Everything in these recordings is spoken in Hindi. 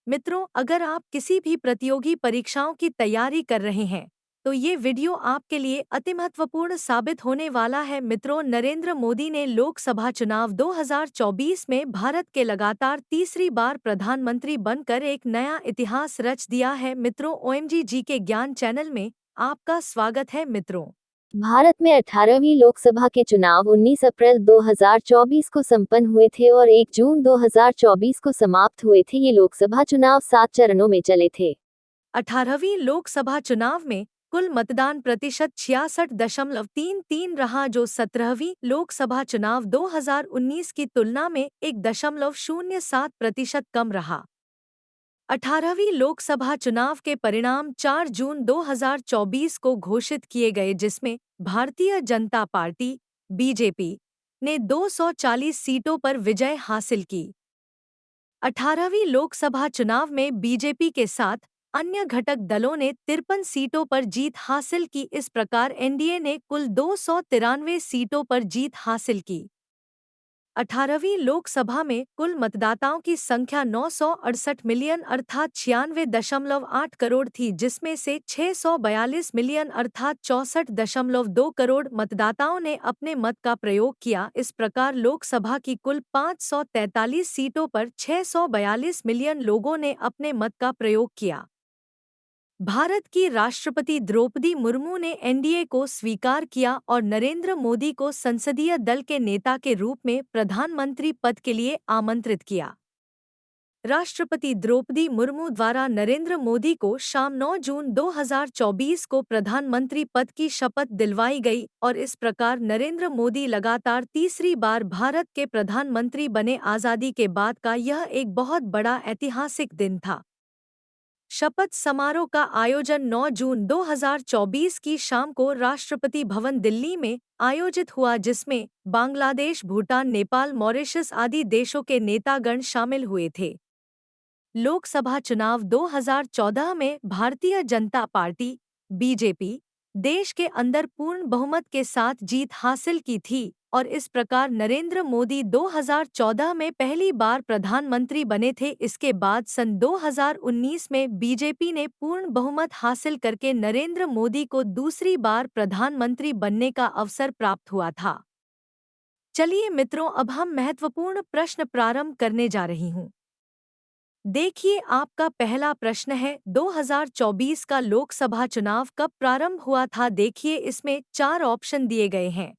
मित्रों, अगर आप किसी भी प्रतियोगी परीक्षाओं की तैयारी कर रहे हैं, तो ये वीडियो आपके लिए अति महत्वपूर्ण साबित होने वाला है। मित्रों, नरेंद्र मोदी ने लोकसभा चुनाव 2024 में भारत के लगातार तीसरी बार प्रधानमंत्री बनकर एक नया इतिहास रच दिया है। मित्रों, ओएमजी जी के ज्ञान चैनल में आपका स्वागत है। मित्रों, भारत में 18वीं लोकसभा के चुनाव 19 अप्रैल 2024 को संपन्न हुए थे और 1 जून 2024 को समाप्त हुए थे। ये लोकसभा चुनाव 7 चरणों में चले थे। 18वीं लोकसभा चुनाव में कुल मतदान प्रतिशत 66.33 रहा, जो 17वीं लोकसभा चुनाव 2019 की तुलना में 1.07% कम रहा। 18वीं लोकसभा चुनाव के परिणाम 4 जून 2024 को घोषित किए गए, जिसमें भारतीय जनता पार्टी बीजेपी ने 240 सीटों पर विजय हासिल की। 18वीं लोकसभा चुनाव में बीजेपी के साथ अन्य घटक दलों ने 53 सीटों पर जीत हासिल की। इस प्रकार एनडीए ने कुल 293 सीटों पर जीत हासिल की। 18वीं लोकसभा में कुल मतदाताओं की संख्या 968 मिलियन अर्थात 96.8 करोड़ थी, जिसमें से 642 मिलियन अर्थात 64.2 करोड़ मतदाताओं ने अपने मत का प्रयोग किया। इस प्रकार लोकसभा की कुल 543 सीटों पर 642 मिलियन लोगों ने अपने मत का प्रयोग किया। भारत की राष्ट्रपति द्रौपदी मुर्मू ने एनडीए को स्वीकार किया और नरेंद्र मोदी को संसदीय दल के नेता के रूप में प्रधानमंत्री पद के लिए आमंत्रित किया। राष्ट्रपति द्रौपदी मुर्मू द्वारा नरेंद्र मोदी को शाम 9 जून 2024 को प्रधानमंत्री पद की शपथ दिलवाई गई और इस प्रकार नरेंद्र मोदी लगातार तीसरी बार भारत के प्रधानमंत्री बने। आज़ादी के बाद का यह एक बहुत बड़ा ऐतिहासिक दिन था। शपथ समारोह का आयोजन 9 जून 2024 की शाम को राष्ट्रपति भवन दिल्ली में आयोजित हुआ, जिसमें बांग्लादेश, भूटान, नेपाल, मॉरिशस आदि देशों के नेतागण शामिल हुए थे। लोकसभा चुनाव 2014 में भारतीय जनता पार्टी बीजेपी देश के अंदर पूर्ण बहुमत के साथ जीत हासिल की थी और इस प्रकार नरेंद्र मोदी 2014 में पहली बार प्रधानमंत्री बने थे। इसके बाद सन 2019 में बीजेपी ने पूर्ण बहुमत हासिल करके नरेंद्र मोदी को दूसरी बार प्रधानमंत्री बनने का अवसर प्राप्त हुआ था। चलिए मित्रों, अब हम महत्वपूर्ण प्रश्न प्रारंभ करने जा रही हूँ। देखिए, आपका पहला प्रश्न है, 2024 का लोकसभा चुनाव कब प्रारंभ हुआ था? देखिए, इसमें 4 ऑप्शन दिए गए हैं,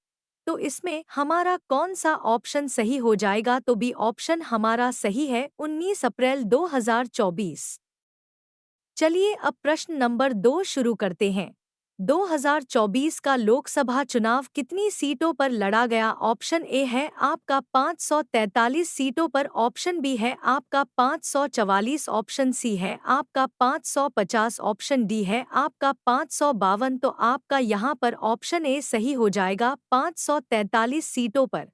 तो इसमें हमारा कौन सा ऑप्शन सही हो जाएगा? तो बी ऑप्शन हमारा सही है, 19 अप्रैल 2024। चलिए अब प्रश्न नंबर 2 शुरू करते हैं। 2024 का लोकसभा चुनाव कितनी सीटों पर लड़ा गया? ऑप्शन ए है आपका 543 सीटों पर, ऑप्शन बी है आपका 544, ऑप्शन सी है आपका 550, ऑप्शन डी है आपका 552। तो आपका यहाँ पर ऑप्शन ए सही हो जाएगा, 543 सीटों पर।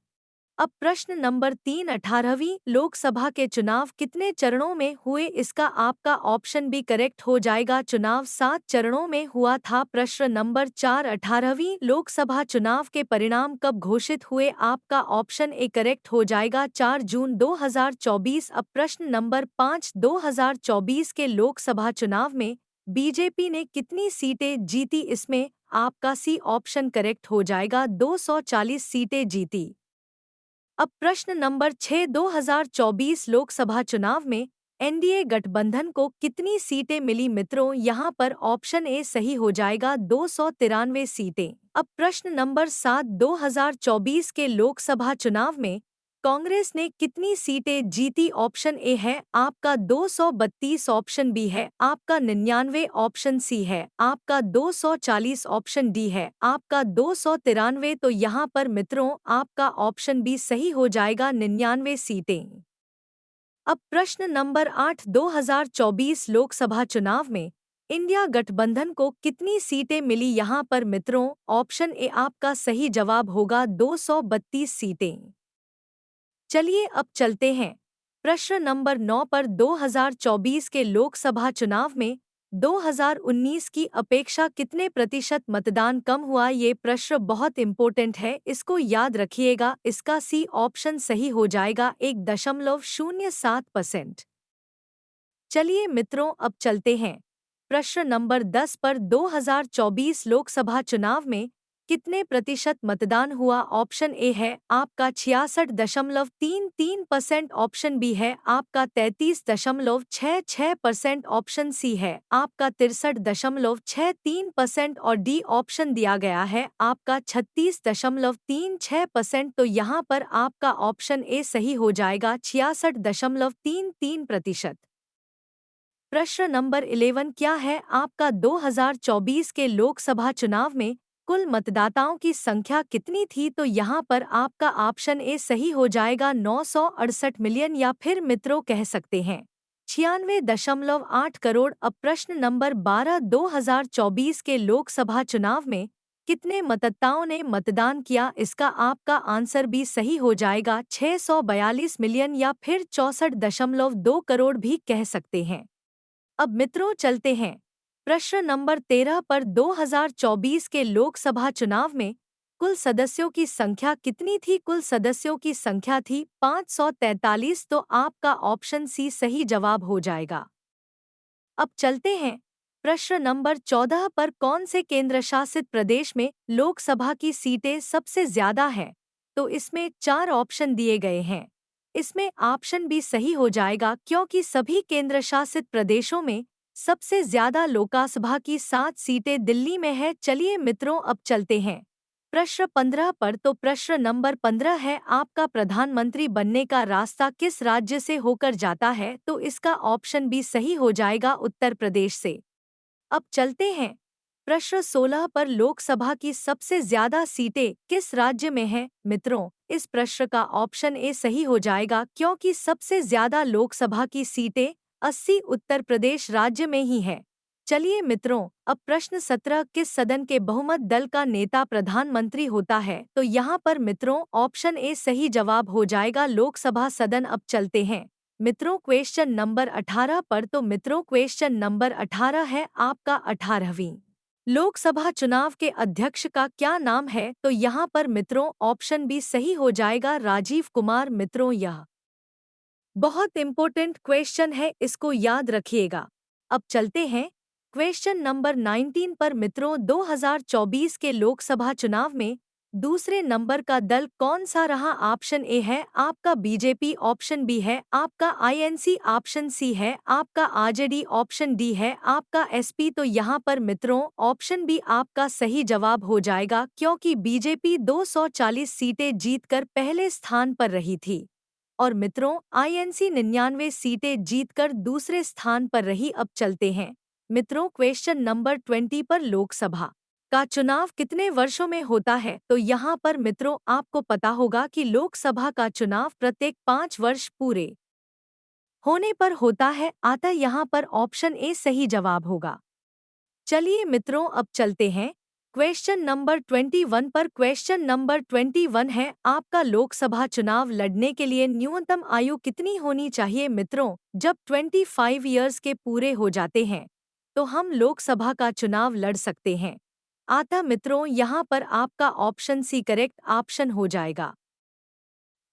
अब प्रश्न नंबर 3, 18वीं लोकसभा के चुनाव कितने चरणों में हुए? इसका आपका ऑप्शन बी करेक्ट हो जाएगा, चुनाव 7 चरणों में हुआ था। प्रश्न नंबर 4, 18वीं लोकसभा चुनाव के परिणाम कब घोषित हुए? आपका ऑप्शन ए करेक्ट हो जाएगा, 4 जून 2024। अब प्रश्न नंबर 5, 2024 के लोकसभा चुनाव में बीजेपी ने कितनी सीटें जीती? इसमें आपका सी ऑप्शन करेक्ट हो जाएगा, 240 सीटें जीती। अब प्रश्न नंबर 6, 2024 लोकसभा चुनाव में एनडीए गठबंधन को कितनी सीटें मिली? मित्रों, यहाँ पर ऑप्शन ए सही हो जाएगा, 293 सीटें। अब प्रश्न नंबर 7, 2024 के लोकसभा चुनाव में कांग्रेस ने कितनी सीटें जीती? ऑप्शन ए है आपका 232, ऑप्शन बी है आपका 99, ऑप्शन सी है आपका 240, ऑप्शन डी है आपका 293। तो यहाँ पर मित्रों आपका ऑप्शन बी सही हो जाएगा, 99 सीटें। अब प्रश्न नंबर 8, 2024 लोकसभा चुनाव में इंडिया गठबंधन को कितनी सीटें मिली? यहाँ पर मित्रों ऑप्शन ए आपका सही जवाब होगा, 232 सीटें। चलिए अब चलते हैं प्रश्न नंबर 9 पर। 2024 के लोकसभा चुनाव में 2019 की अपेक्षा कितने प्रतिशत मतदान कम हुआ? ये प्रश्न बहुत इम्पोर्टेंट है, इसको याद रखिएगा। इसका सी ऑप्शन सही हो जाएगा, 1.07%। चलिए मित्रों, अब चलते हैं प्रश्न नंबर 10 पर। 2024 लोकसभा चुनाव में कितने प्रतिशत मतदान हुआ? ऑप्शन ए है आपका 66.33%, ऑप्शन बी है आपका 33.66%, ऑप्शन सी है आपका 63.63% और डी ऑप्शन दिया गया है आपका 36.36%। तो यहाँ पर आपका ऑप्शन ए सही हो जाएगा, 66.33%। प्रश्न नंबर 11 क्या है आपका? 2024 के लोकसभा चुनाव में कुल मतदाताओं की संख्या कितनी थी? तो यहाँ पर आपका ऑप्शन ए सही हो जाएगा, 968 मिलियन, या फिर मित्रों कह सकते हैं 96.8 करोड़। अब प्रश्न नंबर 12, 2024 के लोकसभा चुनाव में कितने मतदाताओं ने मतदान किया? इसका आपका आंसर भी सही हो जाएगा, 642 मिलियन, या फिर 64.2 करोड़ भी कह सकते हैं। अब मित्रों चलते हैं प्रश्न नंबर 13 पर। 2024 के लोकसभा चुनाव में कुल सदस्यों की संख्या कितनी थी? कुल सदस्यों की संख्या थी 543। तो आपका ऑप्शन सी सही जवाब हो जाएगा। अब चलते हैं प्रश्न नंबर 14 पर। कौन से केंद्र शासित प्रदेश में लोकसभा की सीटें सबसे ज्यादा हैं? तो इसमें 4 ऑप्शन दिए गए हैं। इसमें ऑप्शन बी सही हो जाएगा, क्योंकि सभी केंद्र शासित प्रदेशों में सबसे ज्यादा लोकसभा की 7 सीटें दिल्ली में है। चलिए मित्रों, अब चलते हैं प्रश्न 15 पर। तो प्रश्न नंबर 15 है आपका प्रधानमंत्री बनने का रास्ता किस राज्य से होकर जाता है? तो इसका ऑप्शन बी सही हो जाएगा, उत्तर प्रदेश से। अब चलते हैं प्रश्न 16 पर। लोकसभा की सबसे ज्यादा सीटें किस राज्य में हैं? मित्रों, इस प्रश्न का ऑप्शन ए सही हो जाएगा, क्योंकि सबसे ज्यादा लोकसभा की सीटें 80 उत्तर प्रदेश राज्य में ही है। चलिए मित्रों, अब प्रश्न 17, किस सदन के बहुमत दल का नेता प्रधानमंत्री होता है? तो यहाँ पर मित्रों ऑप्शन ए सही जवाब हो जाएगा, लोकसभा सदन। अब चलते हैं मित्रों क्वेश्चन नंबर 18 पर। तो मित्रों क्वेश्चन नंबर 18 है आपका 18वीं लोकसभा चुनाव के अध्यक्ष का क्या नाम है? तो यहाँ पर मित्रों ऑप्शन बी सही हो जाएगा, राजीव कुमार। मित्रों यह बहुत इम्पोर्टेंट क्वेश्चन है, इसको याद रखिएगा। अब चलते हैं क्वेश्चन नंबर 19 पर। मित्रों 2024 के लोकसभा चुनाव में दूसरे नंबर का दल कौन सा रहा? ऑप्शन ए है आपका बीजेपी, ऑप्शन बी है आपका आईएनसी, ऑप्शन सी है आपका आरजेडी, ऑप्शन डी है आपका एसपी। तो यहाँ पर मित्रों ऑप्शन बी आपका सही जवाब हो जाएगा, क्योंकि बीजेपी 240 सीटें जीतकर पहले स्थान पर रही थी और मित्रों आईएनसी 99 सीटें जीतकर दूसरे स्थान पर रही। अब चलते हैं मित्रों क्वेश्चन नंबर 20 पर। लोकसभा का चुनाव कितने वर्षों में होता है? तो यहाँ पर मित्रों आपको पता होगा कि लोकसभा का चुनाव प्रत्येक 5 वर्ष पूरे होने पर होता है, अतः यहाँ पर ऑप्शन ए सही जवाब होगा। चलिए मित्रों, अब चलते हैं क्वेश्चन नंबर 21 पर। क्वेश्चन नंबर 21 है आपका लोकसभा चुनाव लड़ने के लिए न्यूनतम आयु कितनी होनी चाहिए? मित्रों जब 25 इयर्स के पूरे हो जाते हैं तो हम लोकसभा का चुनाव लड़ सकते हैं। अतः मित्रों यहाँ पर आपका ऑप्शन सी करेक्ट ऑप्शन हो जाएगा।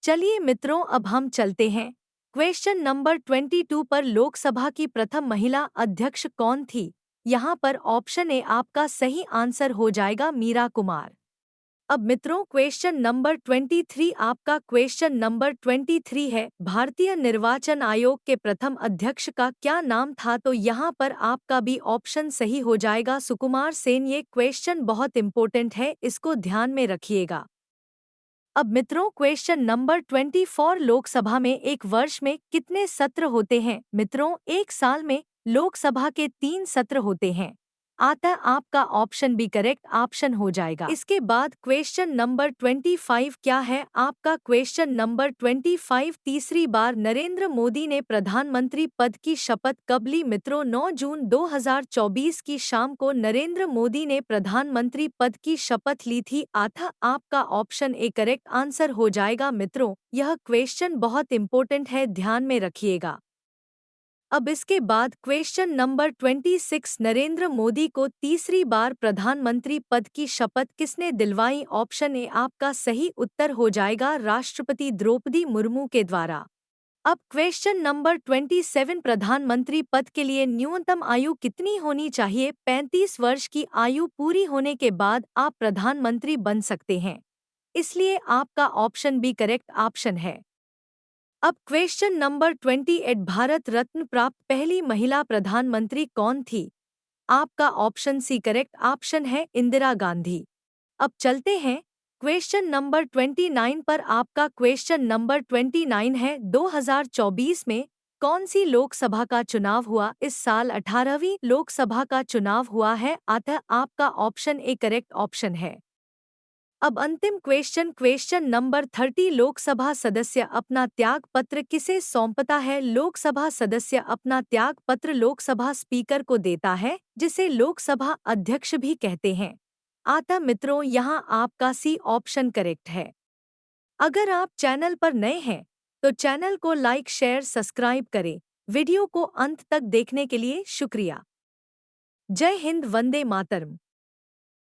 चलिए मित्रों, अब हम चलते हैं क्वेश्चन नंबर 22 पर। लोकसभा की प्रथम महिला अध्यक्ष कौन थी? यहाँ पर ऑप्शन ए आपका सही आंसर हो जाएगा, मीरा कुमार। अब मित्रों क्वेश्चन नंबर 23 आपका क्वेश्चन नंबर 23 है भारतीय निर्वाचन आयोग के प्रथम अध्यक्ष का क्या नाम था? तो यहाँ पर आपका भी ऑप्शन सही हो जाएगा, सुकुमार सेन। ये क्वेश्चन बहुत इंपॉर्टेंट है, इसको ध्यान में रखिएगा। अब मित्रों क्वेश्चन नंबर 24 लोकसभा में एक वर्ष में कितने सत्र होते हैं? मित्रों एक साल में लोकसभा के 3 सत्र होते हैं, अतः आपका ऑप्शन बी करेक्ट ऑप्शन हो जाएगा। इसके बाद क्वेश्चन नंबर 25 क्या है आपका? क्वेश्चन नंबर 25 तीसरी बार नरेंद्र मोदी ने प्रधानमंत्री पद की शपथ कब ली? मित्रों 9 जून 2024 की शाम को नरेंद्र मोदी ने प्रधानमंत्री पद की शपथ ली थी, अतः आपका ऑप्शन ए करेक्ट आंसर हो जाएगा। मित्रों यह क्वेश्चन बहुत इंपॉर्टेंट है, ध्यान में रखिएगा। अब इसके बाद क्वेश्चन नंबर 26 नरेंद्र मोदी को तीसरी बार प्रधानमंत्री पद की शपथ किसने दिलवाई? ऑप्शन ए आपका सही उत्तर हो जाएगा, राष्ट्रपति द्रौपदी मुर्मू के द्वारा। अब क्वेश्चन नंबर 27, प्रधानमंत्री पद के लिए न्यूनतम आयु कितनी होनी चाहिए? 35 वर्ष की आयु पूरी होने के बाद आप प्रधानमंत्री बन सकते हैं, इसलिए आपका ऑप्शन बी करेक्ट ऑप्शन है। अब क्वेश्चन नंबर 28, भारत रत्न प्राप्त पहली महिला प्रधानमंत्री कौन थी? आपका ऑप्शन सी करेक्ट ऑप्शन है, इंदिरा गांधी। अब चलते हैं क्वेश्चन नंबर 29 पर। आपका क्वेश्चन नंबर 29 है, 2024 में कौन सी लोकसभा का चुनाव हुआ? इस साल 18वीं लोकसभा का चुनाव हुआ है, अतः आपका ऑप्शन ए करेक्ट ऑप्शन है। अब अंतिम क्वेश्चन नंबर 30, लोकसभा सदस्य अपना त्याग पत्र किसे सौंपता है? लोकसभा सदस्य अपना त्याग पत्र लोकसभा स्पीकर को देता है, जिसे लोकसभा अध्यक्ष भी कहते हैं। आता मित्रों, यहाँ आपका सी ऑप्शन करेक्ट है। अगर आप चैनल पर नए हैं तो चैनल को लाइक शेयर सब्सक्राइब करें। वीडियो को अंत तक देखने के लिए शुक्रिया। जय हिंद, वंदे मातरम।